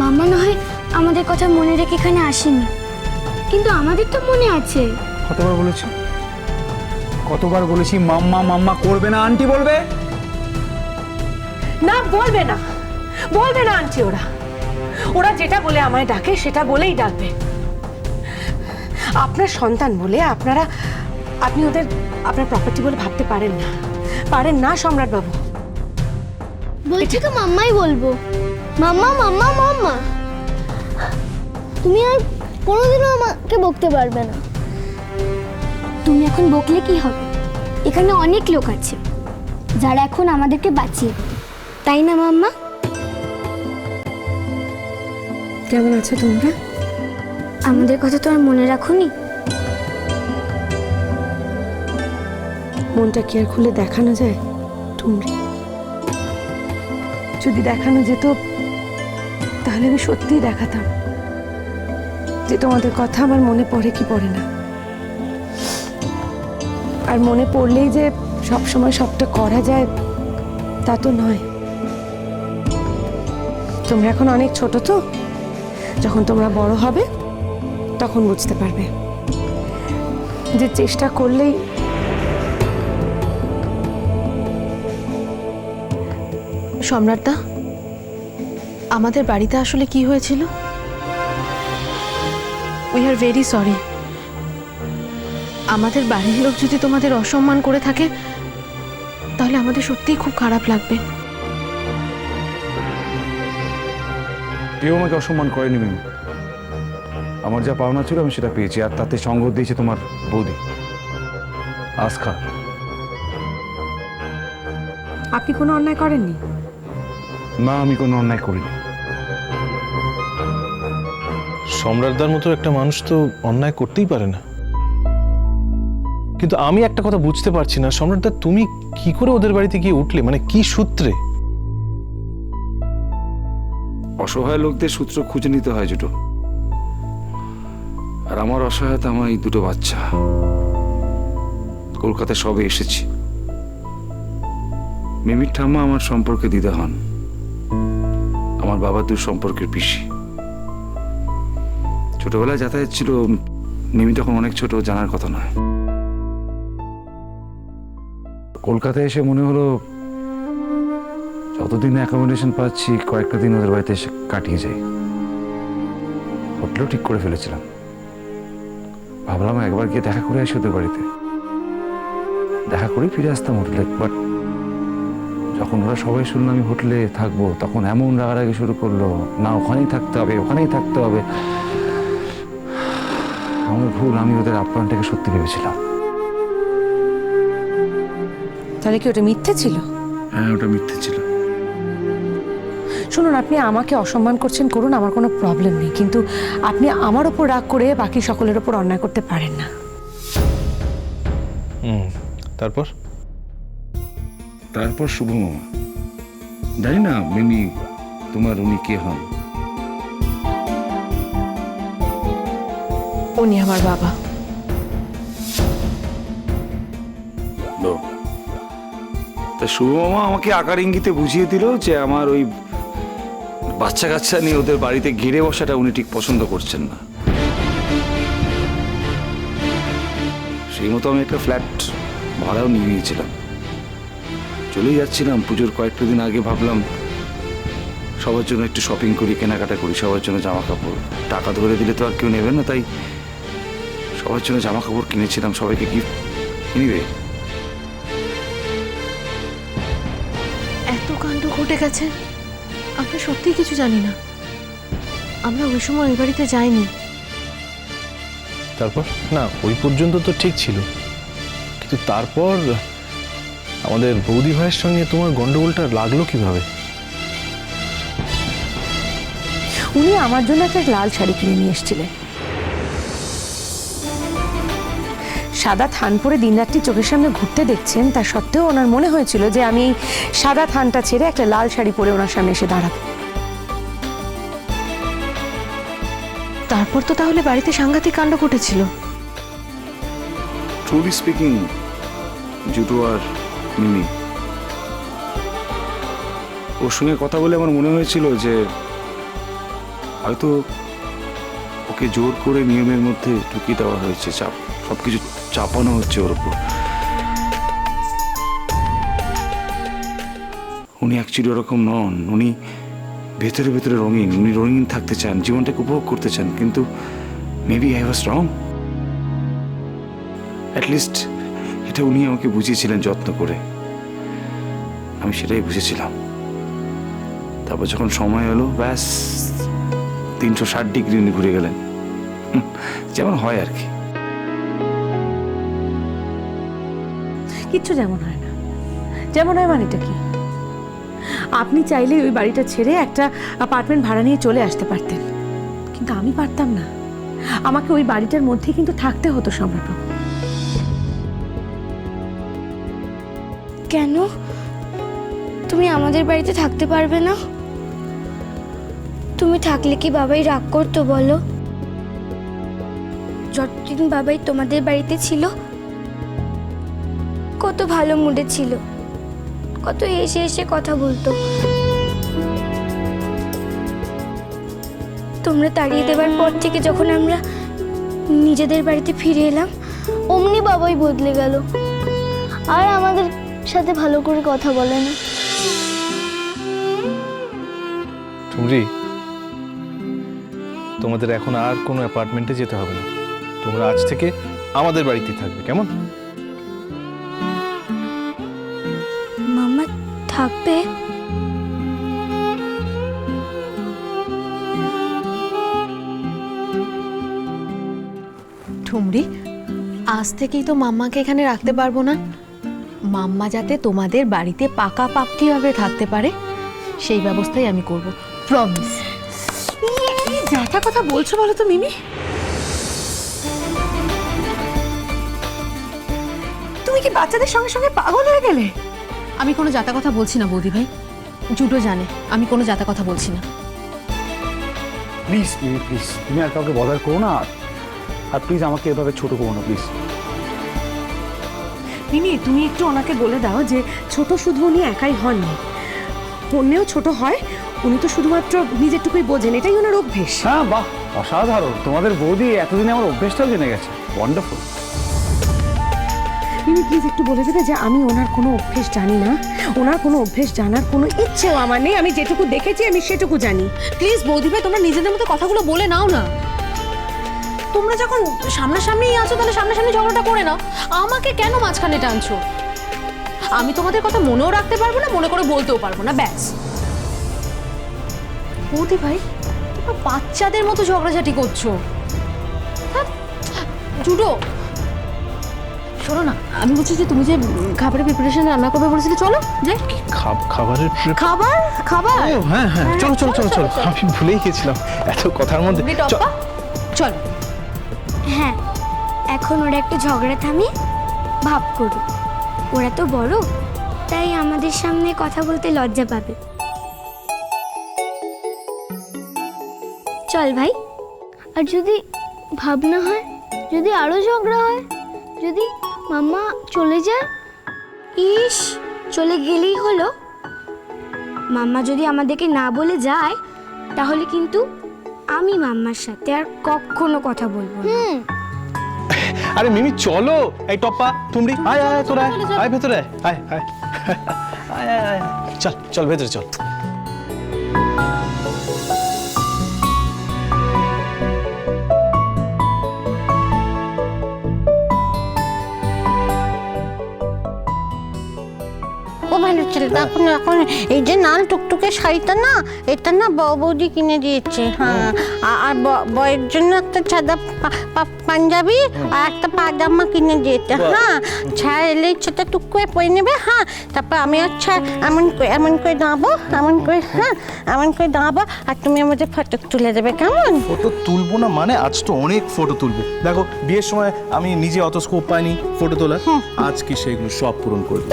মাম্মা না হয় আমাদের কথা মনে রেখে এখানে আসেনি, কিন্তু আমাদের তো মনে আছে। কতবার বলেছি, কতবার বলেছি মাম্মা মাম্মা করবে না, আন্টি বলবে। না, বলবে না, বলবে না আন্টি। ওরা ওরা যেটা বলে আমায় ডাকে সেটা বলেই ডাকবে। আপনার সন্তান বলে আপনি ওদের আপনার প্রপার্টি বলে ভাবতে পারেন না, পারেন না সম্রাট বাবু। বলছি তো মাম্মাই বলবো, মাম্মা মাম্মা মাম্মা। তুমি আর কোনোদিনও আমাকে বকতে পারবে না। তুমি এখন বকলে কি হবে? এখানে অনেক লোক আছে যারা এখন আমাদেরকে বাঁচিয়ে, তাই না মাম্মা? কেমন আছো তোমরা? আমাদের কথা তো আর মনে রাখোনি? মনটা কি আর খুলে দেখানো যায় টুমরি? যদি দেখানো যেত তাহলে আমি সত্যিই দেখাতাম যে তোমাদের কথা আমার মনে পড়ে কি পড়ে না। আর মনে পড়লেই যে সব সময় সবটা করা যায় তা তো নয়। তোমরা এখন অনেক ছোট, তো যখন তোমরা বড় হবে তখন বুঝতে পারবে যে চেষ্টা করলেই। সম্রাটদা, আমাদের বাড়িতে আসলে কি হয়েছিল? We are very sorry. আমাদের বাড়ির লোক যদি তোমাদের অসম্মান করে থাকে তাহলে আমাদের সত্যিই খুব খারাপ লাগবে। কেউ আমাকে অসম্মান করেনি মিমি। আমার যা পাওনা ছিল আমি সেটা পেয়েছি, আর তাতে সঙ্গ দিয়েছে তোমার বৌদি আজকা। আপনি কোনো অন্যায় করেননি? না, আমি কোনো অন্যায় করিনি। সম্রাটদার মতো একটা মানুষ তো অন্যায় করতেই পারে না। কিন্তু আমি একটা কথা বুঝতে পারছি না, সম্রাটদা তুমি কি করে ওদের বাড়িতে গিয়ে উঠলে, মানে কি সূত্রে? অসহায় লোকদের সূত্র খুঁজে নিতে হয় জুটো। আর আমার অসহায়তা আমার এই দুটো বাচ্চা। কলকাতায় সবে এসেছি। মিমির ঠাম্মা আমার সম্পর্কে দিদা হন, আমার বাবা দূর সম্পর্কের পিসি। ছোটবেলায় যাতায়াত ছিল, মিমি তখন অনেক ছোট, জানার কথা নয়। কলকাতায় এসে মনে হলো যতদিন অ্যাকোমোডেশন পাচ্ছি কয়েকটা দিন ওদের বাড়িতে এসে কাটিয়ে যাই। হোটেলও ঠিক করে ফেলেছিলাম। ভাবলাম একবার গিয়ে দেখা করে আসি ওদের বাড়িতে, দেখা করেই ফিরে আসতাম হোটেলে। বাট যখন ওরা সবাই শুনলো আমি হোটেলে থাকবো, তখন এমন রাগারাগি শুরু করলো, না ওখানেই থাকতে হবে, ওখানেই থাকতে হবে। আমার ভুল, আমি ওদের আপ্যায়নটাকে সত্যি ভেবেছিলাম। তাহলে কি ওটা মিথ্যে ছিল? হ্যাঁ, ওটা মিথ্যে ছিল। শুনুন, আপনি আমাকে অসম্মান করছেন, করুন, আমার কোনো প্রবলেম নেই, কিন্তু আপনি আমার ওপর রাগ করে বাকি সকলের ওপর অন্যায় করতে পারেন না। তারপর তারপর শুভ মামা, জানি না মিমি তোমার উনি কে হন? উনি আমার বাবা। তা শুভ মামা আমাকে আকার ইঙ্গিতে বুঝিয়ে দিল যে আমার ওই বাচ্চা কাচ্চা নিয়ে ওদের বাড়িতে ঘিরে বসাটা উনি ঠিক পছন্দ করছেন না। সেই মতো আমি একটা ফ্ল্যাট ভাড়াও নিয়ে নিয়েছিলাম। চলেই যাচ্ছিলাম পুজোর কয়েকটা দিন আগে। ভাবলাম সবার জন্য একটু শপিং করি, কেনাকাটা করি, সবার জন্য জামা কাপড়। টাকা ধরে দিলে তো আর কেউ নেবে না, তাই সবার জন্য জামা কাপড় কিনেছিলাম, সবাইকে গিফট কিনবে। এত কাণ্ড ঘটে গেছে, আমরা সত্যিই কিছু জানি না। আমরা ওই সময় ওই বাড়িতে যাইনি। তারপর না, ওই পর্যন্ত তো ঠিক ছিল, কিন্তু তারপর আমাদের বৌদি ভাইয়ের সঙ্গে তোমার গন্ডগোলটা লাগলো কিভাবে? উনি আমার জন্য একটা লাল শাড়ি কিনে নিয়ে এসেছিলেন। সাদা থান পরে দিনরাত্রি চোখের সামনে ঘুরতে দেখছেন, তা সত্ত্বেও ওনার মনে হয়েছিল যে আমি সাদা থানটা ছেড়ে একটা লাল শাড়ি পরে ওনার সামনে এসে দাঁড়াবো। তারপর তো তাহলে বাড়িতে সাংঘাতিক কাণ্ড ঘটেছিল। ট্রুলি স্পিকিং, জুটো আর মিমি, ওর সঙ্গে কথা বলে আমার মনে হয়েছিল যে হয়তো ওকে জোর করে নিয়মের মধ্যে ঢুকিয়ে দেওয়া হয়েছে, সবকিছু চাপানো হচ্ছে ওর উপর। উনি অ্যাকচুয়ালি ওরকম নন, উনি ভেতরে ভেতরে রঙিন, উনি রঙিন থাকতে চান, জীবনটাকে উপভোগ করতে চান, কিন্তু maybe I was wrong. At least এটা উনি আমাকে বুঝিয়েছিলেন যত্ন করে, আমি সেটাই বুঝেছিলাম। তারপর যখন সময় হলো, ব্যাস 360 ডিগ্রি উনি ঘুরে গেলেন, যেমন হয় আর কি। কিচ্ছু যেমন হয় না। যেমন হয় মানেটা কি? আপনি চাইলে ওই বাড়িটা ছেড়ে একটা অ্যাপার্টমেন্ট ভাড়া নিয়ে চলে আসতে পারতেন, কিন্তু আমি পারতাম না। আমাকে ওই বাড়িটার মধ্যে কিন্তু থাকতে হতো সম্রাটবাবু। কেন তুমি আমাদের বাড়িতে থাকতে পারবে না? তুমি থাকলে কি বাবাই রাগ করতো বলো? যতদিন বাবাই তোমাদের বাড়িতে ছিল কত ভালো মুডে ছিল, কত এসে এসে কথা বলতো। তোমরা তাড়িয়ে দেবার পর থেকে যখন আমরা নিজেদের বাড়িতে ফিরে এলাম, অমনি বাবাই বদলে গেল, আর আমাদের সাথে ভালো করে কথা বলে না। ঠুমরি, তোমাদের এখন আর কোনো অ্যাপার্টমেন্টে যেতে হবে না। তোমরা আজ থেকে আমাদের বাড়িতেই থাকবে, কেমন? মামা থাকবে? ঠুমরি, আজ থেকেই তো মাম্মাকে এখানে রাখতে পারবো না। মাম্মা যাতে তোমাদের বাড়িতে পাকা পাপ্তিভাবে থাকতে পারে সেই ব্যবস্থাই আমি করব, প্রমিস। যাতা কথা বলছো বলো তো মিমি? তুমি কি বাচ্চাদের সঙ্গে সঙ্গে পাগল হয়ে গেলে? আমি কোনো জাতা কথা বলছি না বৌদি ভাই, জুটো জানে আমি কোনো জাতা কথা বলছি না। প্লিজ প্লিজ, তুমি আর কাউকে বদার করো না, আর প্লিজ আমাকে এভাবে ছোট করো না প্লিজ। মিমি, তুমি একটু ওনাকে বলে দাও যে ছোট শুধু উনি একাই হননি, অন্যেও ছোট হয়। উনি তো শুধুমাত্র নিজেরটুকুই বোঝেন, এটাই ওনার অভ্যেস। হ্যাঁ, বাহ, অসাধারণ। তোমাদের বৌদি এতদিনে আমার অভ্যেসটাও জেনে গেছে। ওয়ান্ডারফুল। মিমি প্লিজ একটু বলে দেবে যে আমি ওনার কোনো অভ্যেস জানি না, ওনার কোনো অভ্যেস জানার কোনো ইচ্ছেও আমার নেই। আমি যেটুকু দেখেছি আমি সেটুকু জানি। প্লিজ বৌদি ভাই, তোমরা নিজেদের মতো কথাগুলো বলে নাও না। তোমরা যখন সামনাসামনি আছো তাহলে সামনাসামনি ঝগড়াটা করে নাও, আমাকে কেন মাঝখানে টানছো? আমি তোমাদের কথা মনেও রাখতে পারবো না, মনে করে বলতেও পারবো না, ব্যাস। বৌদি ভাই, তোমরা বাচ্চাদের মতো ঝগড়াঝাটি করছো। জুডো, শোনো না, আমি বলছি যে তুমি যে খাবারের প্রিপারেশন রান্না করবে বলেছিলে, চলো যে খাবারের খাবার খাবার। ও হ্যাঁ হ্যাঁ, চলো চলো চলো চলো, আমি ভুলেই গেছিলাম এত কথার মধ্যে। চলো। হ্যাঁ, এখন ওরা একটু ঝগড়া থামিয়ে ভাব করুক। ওরা তো বড়, তাই আমাদের সামনে কথা বলতে লজ্জা পাবে। চল ভাই। আর যদি ভাবনা হয়, যদি আরো ঝগড়া হয়, যদি মাম্মা চলে যায়, ইস, চলে গেলেই হলো। মাম্মা যদি আমাদেরকে না বলে যায়, তাহলে কিন্তু আমি মাম্মার সাথে আর কখনো কথা বলবো না। আরে মিমি চলো, এই টপ্পা ঠুমরি, আয় আয় তোরা, আয় ভেতরে আয়, আয় আয় আয় আয়, চল চল ভেতরে চল। ও ভালো ছেলে, এখন এখন এই যে লাল টুকটুকে শাড়িটা না, এটা না বৌদি কিনে দিয়েছে। হ্যাঁ, আর বয়ের জন্য একটা সাদা পাঞ্জাবি আর একটা পাজামা কিনে দিয়েছে। হ্যাঁ, ছায়া এলেই সেটা টুক করে পরে নেবে। হ্যাঁ, তারপর আমি আচ্ছা এমন করে দাঁড়াবো, এমন করে, হ্যাঁ এমন করে দাঁড়াবো, আর তুমি আমাদের ফটো তুলে দেবে, কেমন? ফটো তুলবো না মানে? আজ তো অনেক ফটো তুলবো। দেখো, বিয়ের সময় আমি নিজে অত স্কোপ পাইনি ফটো তোলার, আজকে সেগুলো সব পূরণ করবো।